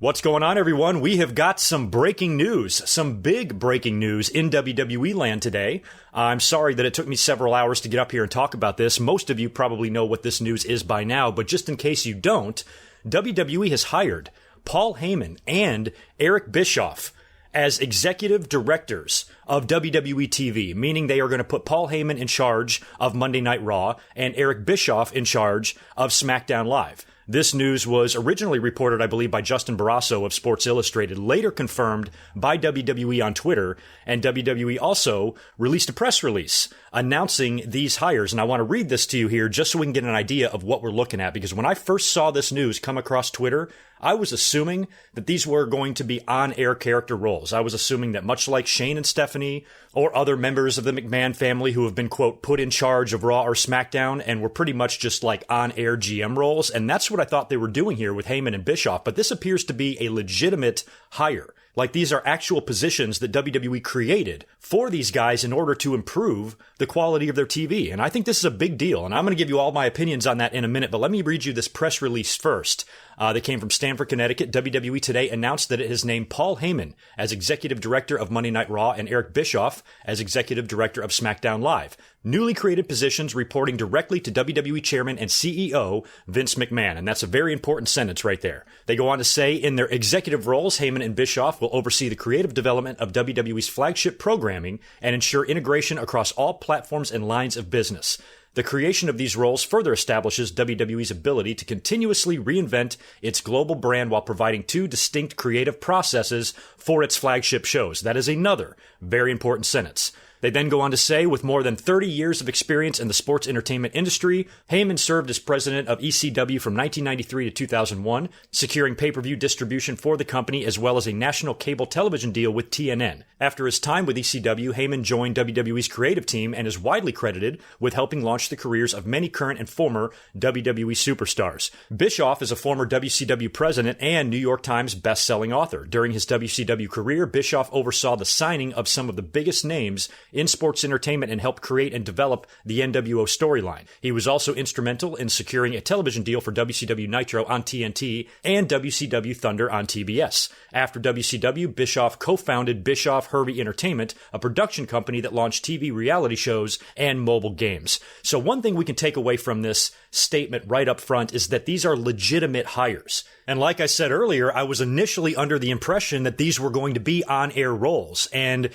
What's going on, everyone? We have got some breaking news, some big breaking news in WWE land today. I'm sorry that it took me several hours to get up here and talk about this. Most of you probably know what this news is by now, but just in case you don't, WWE has hired Paul Heyman and Eric Bischoff as executive directors of WWE TV, meaning they are going to put Paul Heyman in charge of Monday Night Raw and Eric Bischoff in charge of SmackDown Live. This news was originally reported, I believe, by Justin Barrasso of Sports Illustrated, later confirmed by WWE on Twitter, and WWE also released a press release announcing these hires. And I want to read this to you here just so we can get an idea of what we're looking at, because when I first saw this news come across Twitter, I was assuming that these were going to be on-air character roles. I was assuming that much like Shane and Stephanie or other members of the McMahon family who have been, quote, put in charge of Raw or SmackDown and were pretty much just like on-air GM roles. And that's what I thought they were doing here with Heyman and Bischoff. But this appears to be a legitimate hire. Like, these are actual positions that WWE created for these guys in order to improve the quality of their TV. And I think this is a big deal. And I'm going to give you all my opinions on that in a minute. But let me read you this press release first. That came from Stamford, Connecticut. WWE today announced that it has named Paul Heyman as executive director of Monday Night Raw and Eric Bischoff as executive director of SmackDown Live. Newly created positions reporting directly to WWE chairman and CEO Vince McMahon. And that's a very important sentence right there. They go on to say, in their executive roles, Heyman and Bischoff will oversee the creative development of WWE's flagship programming and ensure integration across all platforms and lines of business. The creation of these roles further establishes WWE's ability to continuously reinvent its global brand while providing two distinct creative processes for its flagship shows. That is another very important sentence. They then go on to say, with more than 30 years of experience in the sports entertainment industry, Heyman served as president of ECW from 1993 to 2001, securing pay-per-view distribution for the company as well as a national cable television deal with TNN. After his time with ECW, Heyman joined WWE's creative team and is widely credited with helping launch the careers of many current and former WWE superstars. Bischoff is a former WCW president and New York Times best-selling author. During his WCW career, Bischoff oversaw the signing of some of the biggest names in sports entertainment and helped create and develop the NWO storyline. He was also instrumental in securing a television deal for WCW Nitro on TNT and WCW Thunder on TBS. After WCW, Bischoff co-founded Bischoff Hervey Entertainment, a production company that launched TV reality shows and mobile games. So one thing we can take away from this statement right up front is that these are legitimate hires. And like I said earlier, I was initially under the impression that these were going to be on-air roles. And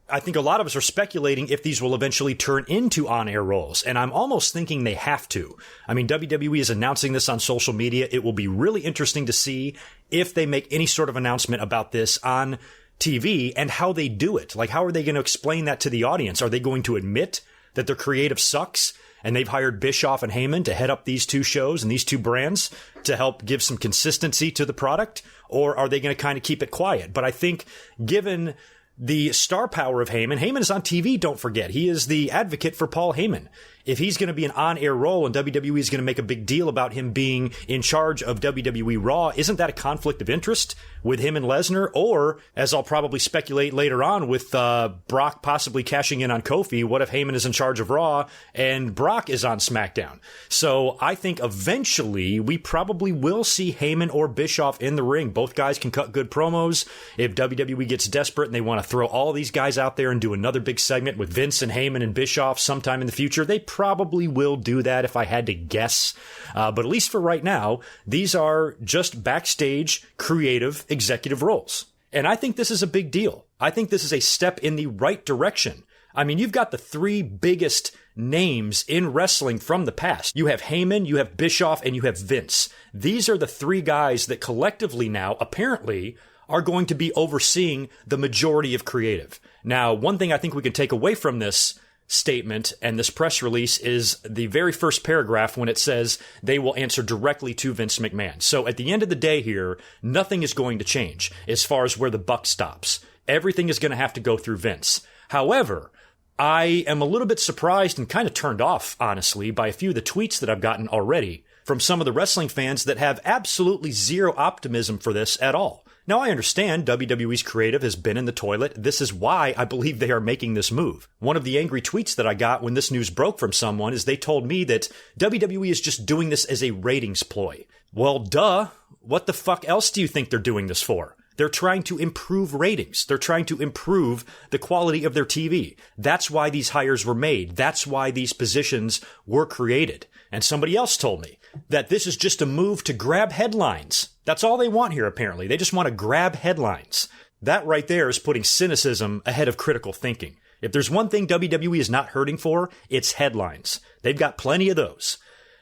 I think a lot of us are speculating if these will eventually turn into on-air roles, and I'm almost thinking they have to. I mean, WWE is announcing this on social media. It will be really interesting to see if they make any sort of announcement about this on TV and how they do it. Like, how are they going to explain that to the audience? Are they going to admit that their creative sucks and they've hired Bischoff and Heyman to head up these two shows and these two brands to help give some consistency to the product? Or are they going to kind of keep it quiet? But I think given the star power of Heyman. Heyman is on TV, don't forget. He is the advocate for Paul Heyman. If he's going to be an on-air role and WWE is going to make a big deal about him being in charge of WWE Raw, isn't that a conflict of interest with him and Lesnar? Or, as I'll probably speculate later on with Brock possibly cashing in on Kofi, what if Heyman is in charge of Raw and Brock is on SmackDown? So I think eventually we probably will see Heyman or Bischoff in the ring. Both guys can cut good promos. If WWE gets desperate and they want to throw all these guys out there and do another big segment with Vince and Heyman and Bischoff sometime in the future, they probably will do that if I had to guess. But at least for right now, these are just backstage creative executive roles. And I think this is a big deal. I think this is a step in the right direction. I mean, you've got the three biggest names in wrestling from the past. You have Heyman, you have Bischoff, and you have Vince. These are the three guys that collectively now, apparently, are going to be overseeing the majority of creative. Now, one thing I think we can take away from this statement and this press release is the very first paragraph when it says they will answer directly to Vince McMahon. So at the end of the day here, nothing is going to change as far as where the buck stops. Everything is going to have to go through Vince. However, I am a little bit surprised and kind of turned off, honestly, by a few of the tweets that I've gotten already from some of the wrestling fans that have absolutely zero optimism for this at all. Now, I understand WWE's creative has been in the toilet. This is why I believe they are making this move. One of the angry tweets that I got when this news broke from someone is they told me that WWE is just doing this as a ratings ploy. Well, duh. What the fuck else do you think they're doing this for? They're trying to improve ratings. They're trying to improve the quality of their TV. That's why these hires were made. That's why these positions were created. And somebody else told me that this is just a move to grab headlines. That's all they want here, apparently. They just want to grab headlines. That right there is putting cynicism ahead of critical thinking. If there's one thing WWE is not hurting for, it's headlines. They've got plenty of those.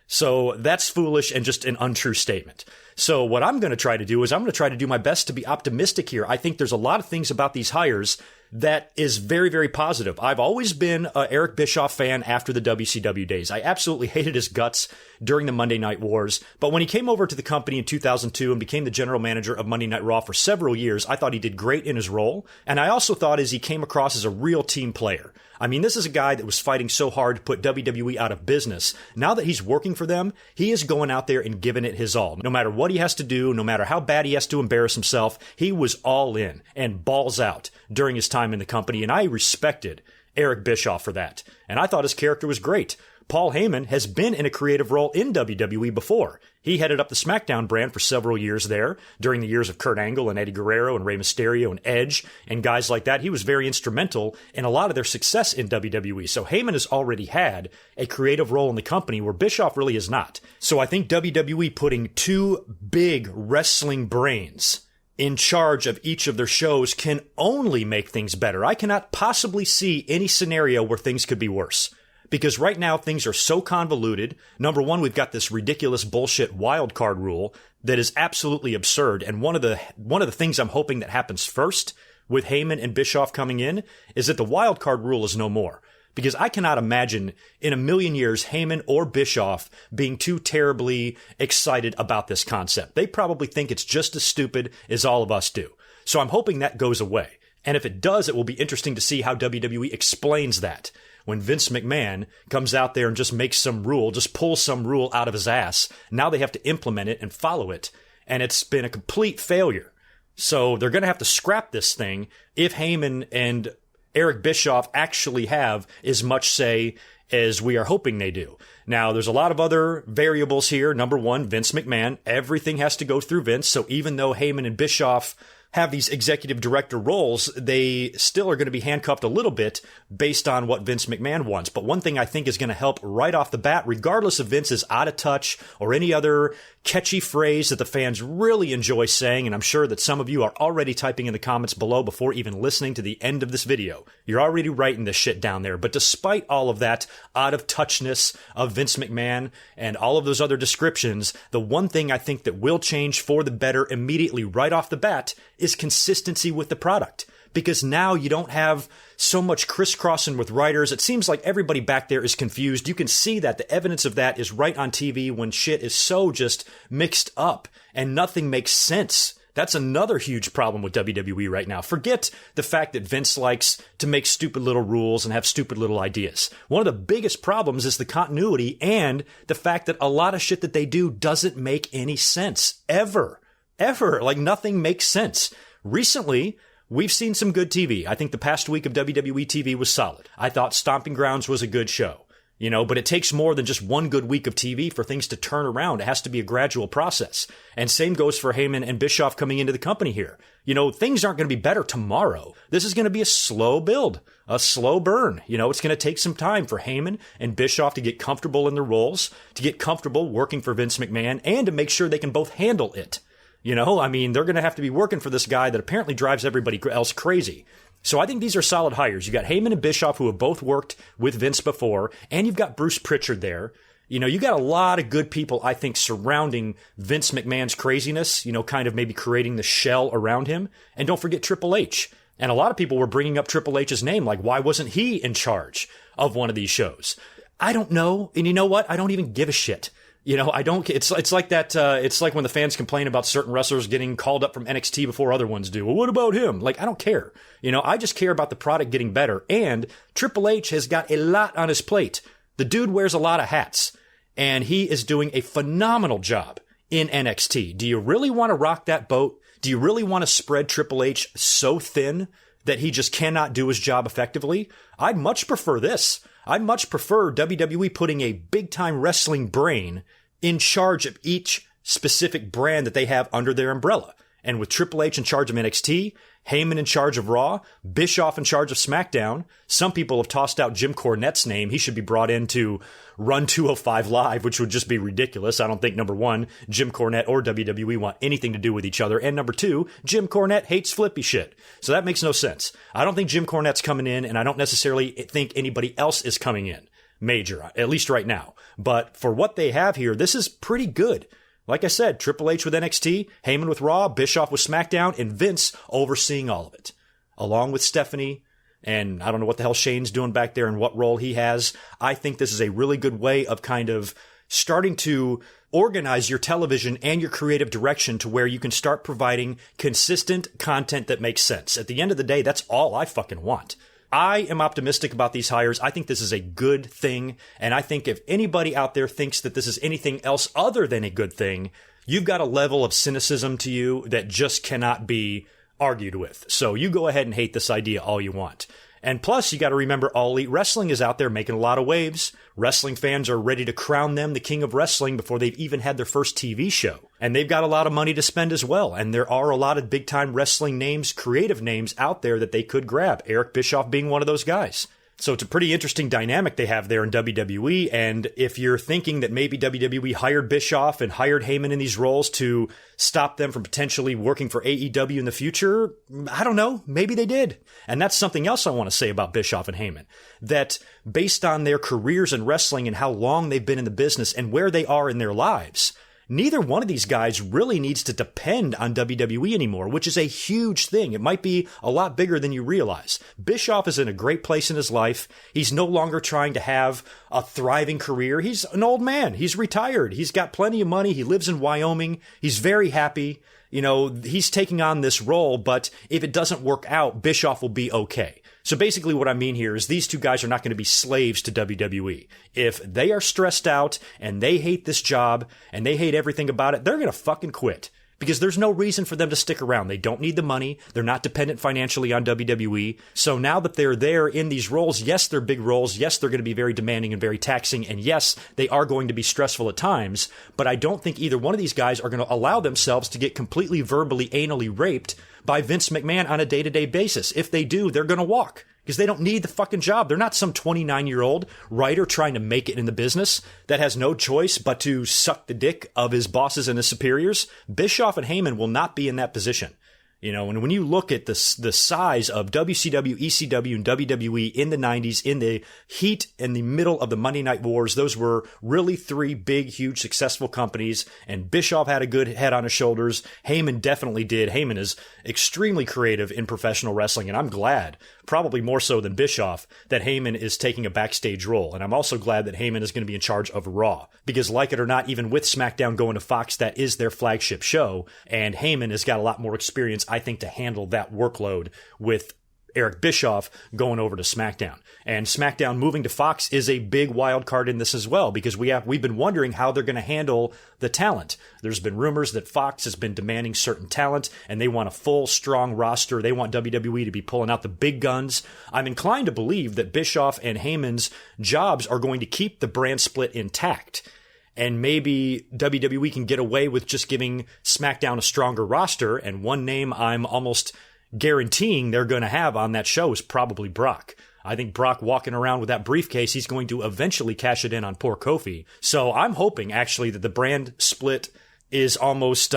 So that's foolish and just an untrue statement. So what I'm going to try to do is I'm going to try to do my best to be optimistic here. I think there's a lot of things about these hires that is very, very positive. I've always been an Eric Bischoff fan after the WCW days. I absolutely hated his guts during the Monday Night Wars. But when he came over to the company in 2002 and became the general manager of Monday Night Raw for several years, I thought he did great in his role. And I also thought as he came across as a real team player. I mean, this is a guy that was fighting so hard to put WWE out of business. Now that he's working for them, he is going out there and giving it his all. No matter what he has to do, no matter how bad he has to embarrass himself, he was all in and balls out during his time in the company. And I respected Eric Bischoff for that. And I thought his character was great. Paul Heyman has been in a creative role in WWE before. He headed up the SmackDown brand for several years there, during the years of Kurt Angle and Eddie Guerrero and Rey Mysterio and Edge and guys like that. He was very instrumental in a lot of their success in WWE. So Heyman has already had a creative role in the company where Bischoff really is not. So I think WWE putting two big wrestling brains in charge of each of their shows can only make things better. I cannot possibly see any scenario where things could be worse. Because right now things are so convoluted. Number one, we've got this ridiculous bullshit wild card rule that is absolutely absurd. And one of the things I'm hoping that happens first with Heyman and Bischoff coming in is that the wild card rule is no more. Because I cannot imagine in a million years Heyman or Bischoff being too terribly excited about this concept. They probably think it's just as stupid as all of us do. So I'm hoping that goes away. And if it does, it will be interesting to see how WWE explains that. When Vince McMahon comes out there and just makes some rule, just pulls some rule out of his ass, now they have to implement it and follow it. And it's been a complete failure. So they're going to have to scrap this thing if Heyman and Eric Bischoff actually have as much say as we are hoping they do. Now, there's a lot of other variables here. Number one, Vince McMahon. Everything has to go through Vince. So even though Heyman and Bischoff have these executive director roles, they still are going to be handcuffed a little bit based on what Vince McMahon wants. But one thing I think is going to help right off the bat, regardless of Vince's out of touch or any other catchy phrase that the fans really enjoy saying, and I'm sure that some of you are already typing in the comments below before even listening to the end of this video. You're already writing this shit down there. But despite all of that out of touchness of Vince McMahon and all of those other descriptions, the one thing I think that will change for the better immediately right off the bat is consistency with the product. Because now you don't have so much crisscrossing with writers. It seems like everybody back there is confused. You can see that the evidence of that is right on TV when shit is so just mixed up and nothing makes sense. That's another huge problem with WWE right now. Forget the fact that Vince likes to make stupid little rules and have stupid little ideas. One of the biggest problems is the continuity and the fact that a lot of shit that they do doesn't make any sense. Ever. Like nothing makes sense. Recently, we've seen some good TV. I think the past week of WWE TV was solid. I thought Stomping Grounds was a good show. But it takes more than just one good week of TV for things to turn around. It has to be a gradual process. And same goes for Heyman and Bischoff coming into the company here. Things aren't going to be better tomorrow. This is going to be a slow build, a slow burn. It's going to take some time for Heyman and Bischoff to get comfortable in their roles, to get comfortable working for Vince McMahon, and to make sure they can both handle it. They're going to have to be working for this guy that apparently drives everybody else crazy. So I think these are solid hires. You got Heyman and Bischoff who have both worked with Vince before, and you've got Bruce Pritchard there. You got a lot of good people, I think, surrounding Vince McMahon's craziness, kind of maybe creating the shell around him. And don't forget Triple H. And a lot of people were bringing up Triple H's name, like, why wasn't he in charge of one of these shows? I don't know. And you know what? I don't even give a shit. I don't, it's like that, it's like when the fans complain about certain wrestlers getting called up from NXT before other ones do. Well, what about him? Like, I don't care. I just care about the product getting better. And Triple H has got a lot on his plate. The dude wears a lot of hats. and he is doing a phenomenal job in NXT. Do you really want to rock that boat? Do you really want to spread Triple H so thin that he just cannot do his job effectively? I'd much prefer this. I'd much prefer WWE putting a big-time wrestling brain in charge of each specific brand that they have under their umbrella. And with Triple H in charge of NXT, Heyman in charge of Raw, Bischoff in charge of SmackDown. Some people have tossed out Jim Cornette's name. He should be brought in to run 205 Live, which would just be ridiculous. I don't think, number one, Jim Cornette or WWE want anything to do with each other. And number two, Jim Cornette hates flippy shit. So that makes no sense. I don't think Jim Cornette's coming in, and I don't necessarily think anybody else is coming in major, at least right now. But for what they have here, this is pretty good. Like I said, Triple H with NXT, Heyman with Raw, Bischoff with SmackDown, and Vince overseeing all of it. Along with Stephanie, and I don't know what the hell Shane's doing back there and what role he has. I think this is a really good way of kind of starting to organize your television and your creative direction to where you can start providing consistent content that makes sense. At the end of the day, that's all I fucking want. I am optimistic about these hires. I think this is a good thing. And I think if anybody out there thinks that this is anything else other than a good thing, you've got a level of cynicism to you that just cannot be argued with. So you go ahead and hate this idea all you want. And plus, you got to remember, All Elite Wrestling is out there making a lot of waves. Wrestling fans are ready to crown them the king of wrestling before they've even had their first TV show. And they've got a lot of money to spend as well. And there are a lot of big-time wrestling names, creative names out there that they could grab. Eric Bischoff being one of those guys. So it's a pretty interesting dynamic they have there in WWE. And if you're thinking that maybe WWE hired Bischoff and hired Heyman in these roles to stop them from potentially working for AEW in the future, I don't know. Maybe they did. And that's something else I want to say about Bischoff and Heyman. That based on their careers in wrestling and how long they've been in the business and where they are in their lives, neither one of these guys really needs to depend on WWE anymore, which is a huge thing. It might be a lot bigger than you realize. Bischoff is in a great place in his life. He's no longer trying to have a thriving career. He's an old man. He's retired. He's got plenty of money. He lives in Wyoming. He's very happy. You know, he's taking on this role, but if it doesn't work out, Bischoff will be okay. So basically what I mean here is these two guys are not going to be slaves to WWE. If they are stressed out and they hate this job and they hate everything about it, they're going to fucking quit. Because there's no reason for them to stick around. They don't need the money. They're not dependent financially on WWE. So now that they're there in these roles, yes, they're big roles. Yes, they're going to be very demanding and very taxing. And yes, they are going to be stressful at times. But I don't think either one of these guys are going to allow themselves to get completely verbally, anally raped by Vince McMahon on a day-to-day basis. If they do, they're going to walk. Because they don't need the fucking job. They're not some 29-year-old writer trying to make it in the business that has no choice but to suck the dick of his bosses and his superiors. Bischoff and Heyman will not be in that position. You know, and when you look at the size of WCW, ECW, and WWE in the 90s, in the heat in the middle of the Monday Night Wars, those were really three big, huge, successful companies, and Bischoff had a good head on his shoulders. Heyman definitely did. Heyman is extremely creative in professional wrestling, and I'm glad, probably more so than Bischoff, that Heyman is taking a backstage role. And I'm also glad that Heyman is going to be in charge of Raw, because like it or not, even with SmackDown going to Fox, that is their flagship show, and Heyman has got a lot more experience, I think, to handle that workload with Eric Bischoff going over to SmackDown. And SmackDown moving to Fox is a big wild card in this as well, because we've been wondering how they're going to handle the talent. There's been rumors that Fox has been demanding certain talent, and they want a full, strong roster. They want WWE to be pulling out the big guns. I'm inclined to believe that Bischoff and Heyman's jobs are going to keep the brand split intact. And maybe WWE can get away with just giving SmackDown a stronger roster. And one name I'm almost guaranteeing they're going to have on that show is probably Brock. I think Brock walking around with that briefcase, he's going to eventually cash it in on poor Kofi. So I'm hoping actually that the brand split is almost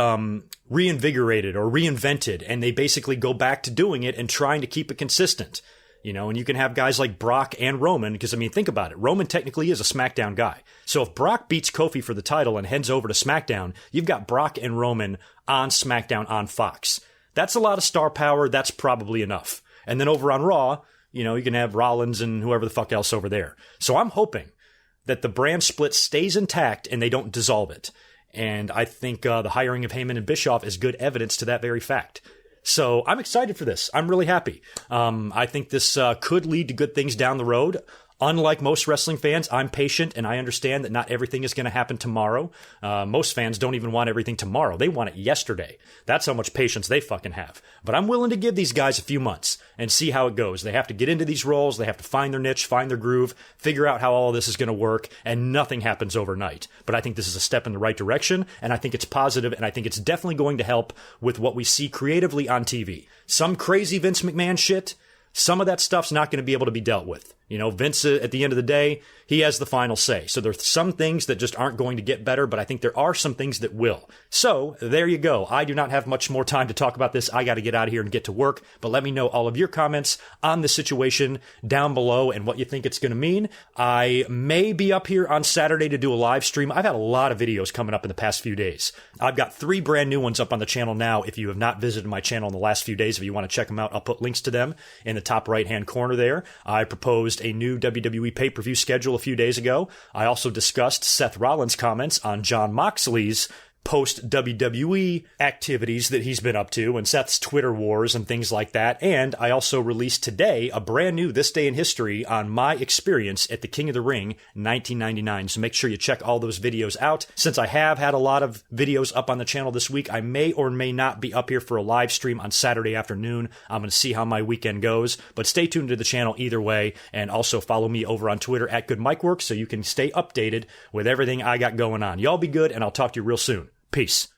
reinvigorated or reinvented, and they basically go back to doing it and trying to keep it consistent. You know, and you can have guys like Brock and Roman, because, I mean, think about it. Roman technically is a SmackDown guy. So if Brock beats Kofi for the title and heads over to SmackDown, you've got Brock and Roman on SmackDown on Fox. That's a lot of star power. That's probably enough. And then over on Raw, you know, you can have Rollins and whoever the fuck else over there. So I'm hoping that the brand split stays intact and they don't dissolve it. And I think the hiring of Heyman and Bischoff is good evidence to that very fact. So I'm excited for this. I'm really happy. I think this could lead to good things down the road. Unlike most wrestling fans, I'm patient and I understand that not everything is going to happen tomorrow. Most fans don't even want everything tomorrow. They want it yesterday. That's how much patience they fucking have. But I'm willing to give these guys a few months and see how it goes. They have to get into these roles. They have to find their niche, find their groove, figure out how all of this is going to work, and nothing happens overnight. But I think this is a step in the right direction, and I think it's positive, and I think it's definitely going to help with what we see creatively on TV. Some crazy Vince McMahon shit, some of that stuff's not going to be able to be dealt with. You know, Vince, at the end of the day, he has the final say. So there's some things that just aren't going to get better, but I think there are some things that will. So there you go. I do not have much more time to talk about this. I got to get out of here and get to work. But let me know all of your comments on the situation down below and what you think it's going to mean. I may be up here on Saturday to do a live stream. I've had a lot of videos coming up in the past few days. I've got 3 brand new ones up on the channel now. If you have not visited my channel in the last few days, if you want to check them out, I'll put links to them in the top right-hand corner there. I proposed a new WWE pay-per-view schedule a few days ago. I also discussed Seth Rollins' comments on Jon Moxley's post-WWE activities that he's been up to and Seth's Twitter wars and things like that. And I also released today a brand new This Day in History on my experience at the King of the Ring 1999. So make sure you check all those videos out. Since I have had a lot of videos up on the channel this week, I may or may not be up here for a live stream on Saturday afternoon. I'm going to see how my weekend goes, but stay tuned to the channel either way. And also follow me over on Twitter at GoodMicWork so you can stay updated with everything I got going on. Y'all be good, and I'll talk to you real soon. Peace.